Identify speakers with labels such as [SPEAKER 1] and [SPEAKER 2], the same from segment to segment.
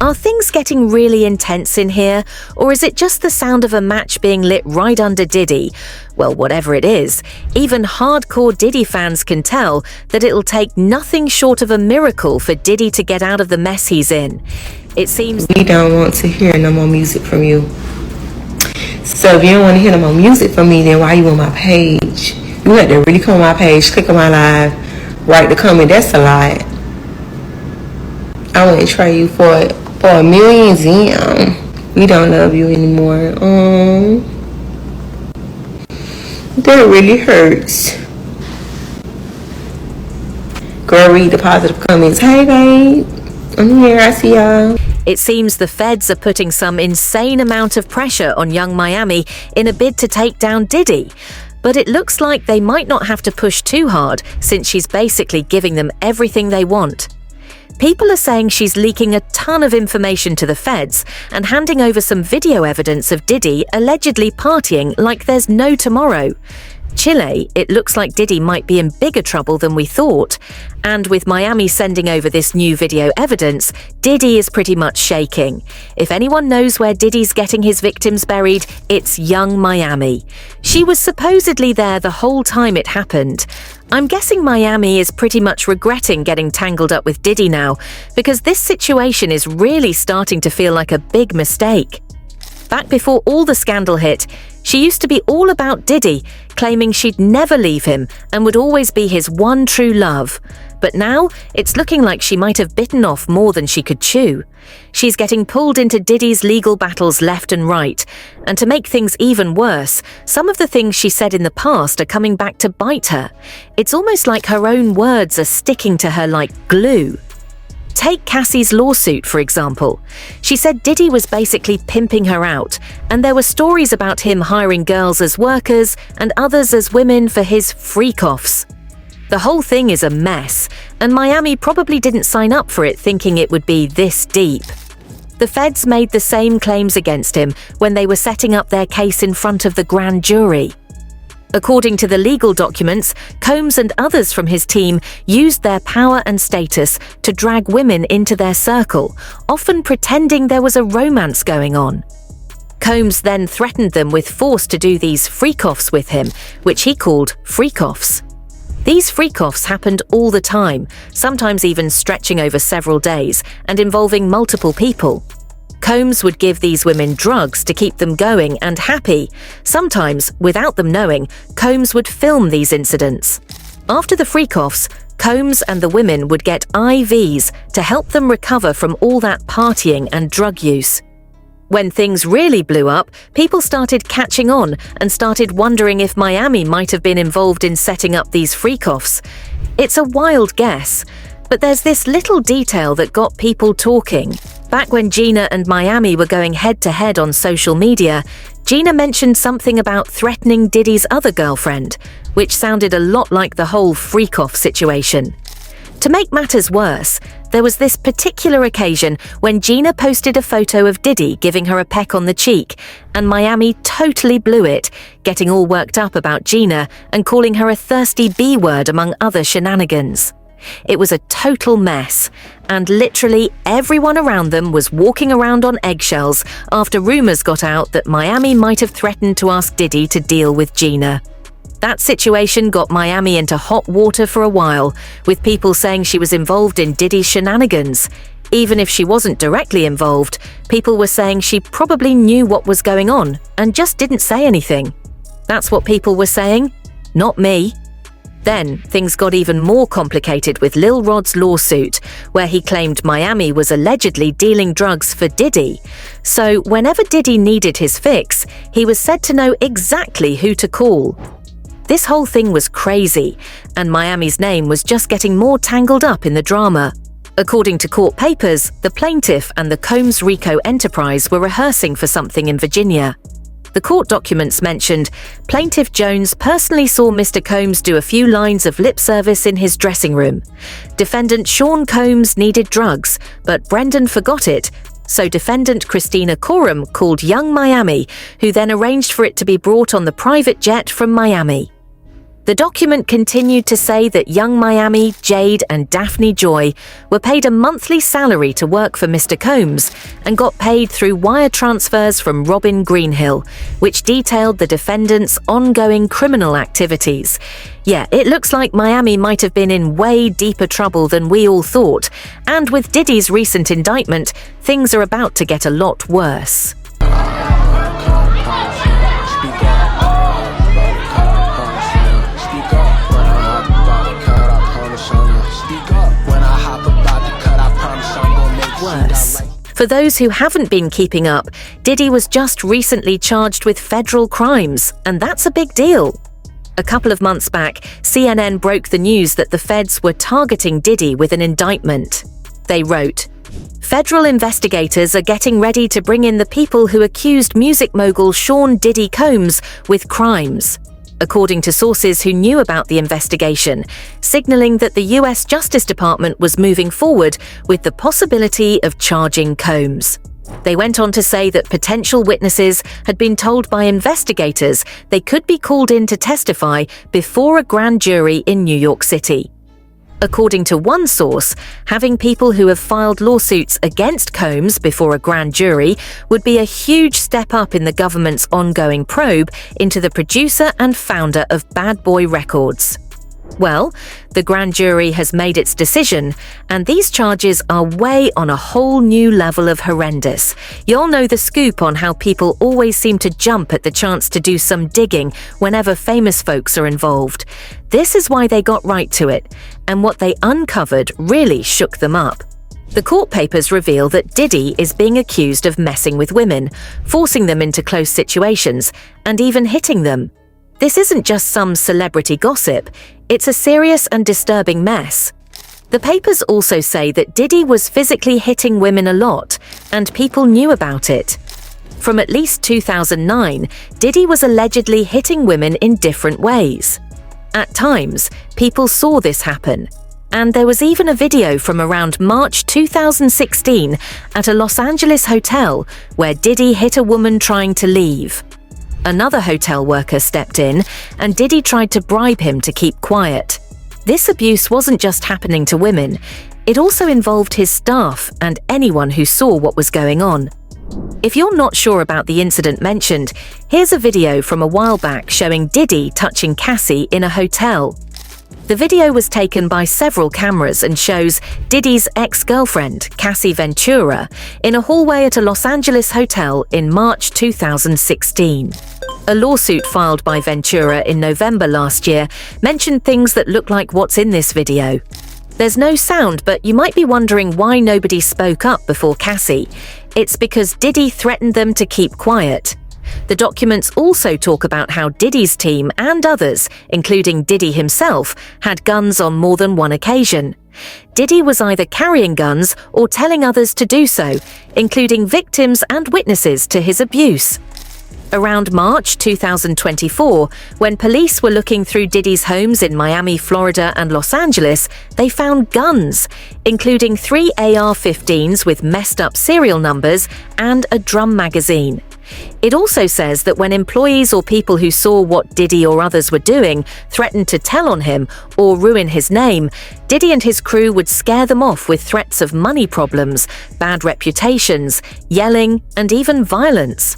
[SPEAKER 1] Are things getting really intense in here, or is it just the sound of a match being lit right under Diddy? Well, whatever it is, even hardcore Diddy fans can tell that it'll take nothing short of a miracle for Diddy to get out of the mess he's in. It seems
[SPEAKER 2] we don't want to hear no more music from you. So if you don't want to hear no more music from me, then why you on my page? You have to really come on my page, click on my live, write the comment. That's a lot. I wouldn't trade you for it. For a million, we don't love you anymore. That really hurts. Girl, read the positive comments. Hey, babe. I'm here. I see y'all.
[SPEAKER 1] It seems the feds are putting some insane amount of pressure on Yung Miami in a bid to take down Diddy. But it looks like they might not have to push too hard since she's basically giving them everything they want. People are saying she's leaking a ton of information to the feds and handing over some video evidence of Diddy allegedly partying like there's no tomorrow. Chile, it looks like Diddy might be in bigger trouble than we thought. And with Miami sending over this new video evidence, Diddy is pretty much shaking. If anyone knows where Diddy's getting his victims buried, it's Yung Miami. She was supposedly there the whole time it happened. I'm guessing Miami is pretty much regretting getting tangled up with Diddy now, because this situation is really starting to feel like a big mistake. Back before all the scandal hit, she used to be all about Diddy, claiming she'd never leave him and would always be his one true love. But now, it's looking like she might have bitten off more than she could chew. She's getting pulled into Diddy's legal battles left and right. And to make things even worse, some of the things she said in the past are coming back to bite her. It's almost like her own words are sticking to her like glue. Take Cassie's lawsuit, for example. She said Diddy was basically pimping her out, and there were stories about him hiring girls as workers and others as women for his freak-offs. The whole thing is a mess, and Miami probably didn't sign up for it thinking it would be this deep. The feds made the same claims against him when they were setting up their case in front of the grand jury. According to the legal documents, Combs and others from his team used their power and status to drag women into their circle, often pretending there was a romance going on. Combs then threatened them with force to do these freak-offs with him, which he called freak-offs. These freak-offs happened all the time, sometimes even stretching over several days and involving multiple people. Combs would give these women drugs to keep them going and happy. Sometimes, without them knowing, Combs would film these incidents. After the freak-offs, Combs and the women would get IVs to help them recover from all that partying and drug use. When things really blew up, people started catching on and started wondering if Miami might have been involved in setting up these freak-offs. It's a wild guess, but there's this little detail that got people talking. Back when Gina and Miami were going head-to-head on social media, Gina mentioned something about threatening Diddy's other girlfriend, which sounded a lot like the whole freak-off situation. To make matters worse, there was this particular occasion when Gina posted a photo of Diddy giving her a peck on the cheek, and Miami totally blew it, getting all worked up about Gina and calling her a thirsty B-word among other shenanigans. It was a total mess, and literally everyone around them was walking around on eggshells after rumors got out that Miami might have threatened to ask Diddy to deal with Gina. That situation got Miami into hot water for a while, with people saying she was involved in Diddy's shenanigans. Even if she wasn't directly involved, people were saying she probably knew what was going on and just didn't say anything. That's what people were saying, not me. Then, things got even more complicated with Lil Rod's lawsuit, where he claimed Miami was allegedly dealing drugs for Diddy. So, whenever Diddy needed his fix, he was said to know exactly who to call. This whole thing was crazy, and Miami's name was just getting more tangled up in the drama. According to court papers, the plaintiff and the Combs RICO enterprise were rehearsing for something in Virginia. The court documents mentioned Plaintiff Jones personally saw Mr. Combs do a few lines of lip service in his dressing room. Defendant Sean Combs needed drugs, but Brendan forgot it, so defendant Christina Coram called Yung Miami, who then arranged for it to be brought on the private jet from Miami. The document continued to say that Yung Miami, Jade, and Daphne Joy were paid a monthly salary to work for Mr. Combs and got paid through wire transfers from Robin Greenhill, which detailed the defendants' ongoing criminal activities. Yeah, it looks like Miami might have been in way deeper trouble than we all thought, and with Diddy's recent indictment, things are about to get a lot worse. For those who haven't been keeping up, Diddy was just recently charged with federal crimes, and that's a big deal. A couple of months back, CNN broke the news that the feds were targeting Diddy with an indictment. They wrote, "Federal investigators are getting ready to bring in the people who accused music mogul Sean Diddy Combs with crimes," according to sources who knew about the investigation, signaling that the US Justice Department was moving forward with the possibility of charging Combs. They went on to say that potential witnesses had been told by investigators they could be called in to testify before a grand jury in New York City. According to one source, having people who have filed lawsuits against Combs before a grand jury would be a huge step up in the government's ongoing probe into the producer and founder of Bad Boy Records. Well, the grand jury has made its decision, and these charges are way on a whole new level of horrendous. You'll know the scoop on how people always seem to jump at the chance to do some digging whenever famous folks are involved. This is why they got right to it, and what they uncovered really shook them up. The court papers reveal that Diddy is being accused of messing with women, forcing them into close situations, and even hitting them. This isn't just some celebrity gossip, it's a serious and disturbing mess. The papers also say that Diddy was physically hitting women a lot, and people knew about it. From at least 2009, Diddy was allegedly hitting women in different ways. At times, people saw this happen, and there was even a video from around March 2016 at a Los Angeles hotel where Diddy hit a woman trying to leave. Another hotel worker stepped in, and Diddy tried to bribe him to keep quiet. This abuse wasn't just happening to women, it also involved his staff and anyone who saw what was going on. If you're not sure about the incident mentioned, here's a video from a while back showing Diddy touching Cassie in a hotel. The video was taken by several cameras and shows Diddy's ex-girlfriend, Cassie Ventura, in a hallway at a Los Angeles hotel in March 2016. A lawsuit filed by Ventura in November last year mentioned things that look like what's in this video. There's no sound, but you might be wondering why nobody spoke up before Cassie. It's because Diddy threatened them to keep quiet. The documents also talk about how Diddy's team and others, including Diddy himself, had guns on more than one occasion. Diddy was either carrying guns or telling others to do so, including victims and witnesses to his abuse. Around March 2024, when police were looking through Diddy's homes in Miami, Florida and Los Angeles, they found guns, including 3 AR-15s with messed up serial numbers and a drum magazine. It also says that when employees or people who saw what Diddy or others were doing threatened to tell on him or ruin his name, Diddy and his crew would scare them off with threats of money problems, bad reputations, yelling, and even violence.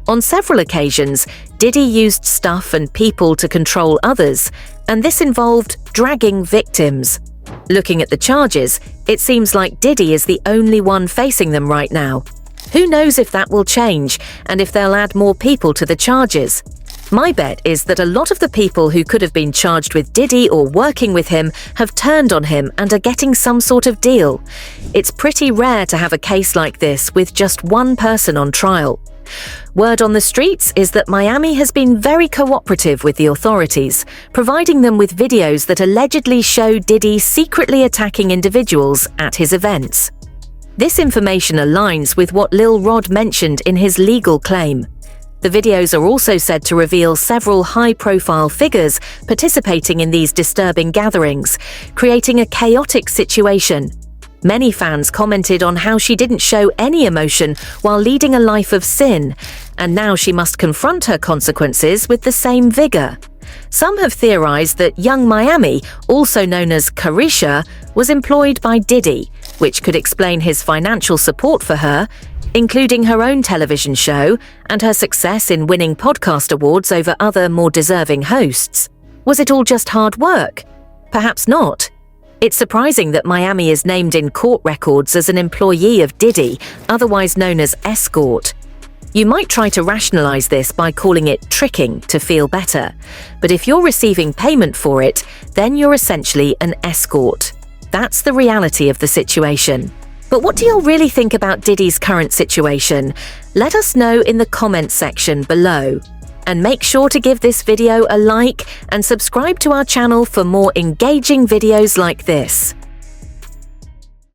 [SPEAKER 1] On several occasions, Diddy used stuff and people to control others, and this involved dragging victims. Looking at the charges, it seems like Diddy is the only one facing them right now. Who knows if that will change and if they'll add more people to the charges? My bet is that a lot of the people who could have been charged with Diddy or working with him have turned on him and are getting some sort of deal. It's pretty rare to have a case like this with just one person on trial. Word on the streets is that Miami has been very cooperative with the authorities, providing them with videos that allegedly show Diddy secretly attacking individuals at his events. This information aligns with what Lil Rod mentioned in his legal claim. The videos are also said to reveal several high-profile figures participating in these disturbing gatherings, creating a chaotic situation. Many fans commented on how she didn't show any emotion while leading a life of sin, and now she must confront her consequences with the same vigor. Some have theorized that Yung Miami, also known as Carisha, was employed by Diddy, which could explain his financial support for her, including her own television show and her success in winning podcast awards over other more deserving hosts. Was it all just hard work? Perhaps not. It's surprising that Miami is named in court records as an employee of Diddy, otherwise known as escort. You might try to rationalize this by calling it tricking to feel better, but if you're receiving payment for it, then you're essentially an escort. That's the reality of the situation. But what do you really think about Diddy's current situation? Let us know in the comments section below. And make sure to give this video a like and subscribe to our channel for more engaging videos like this.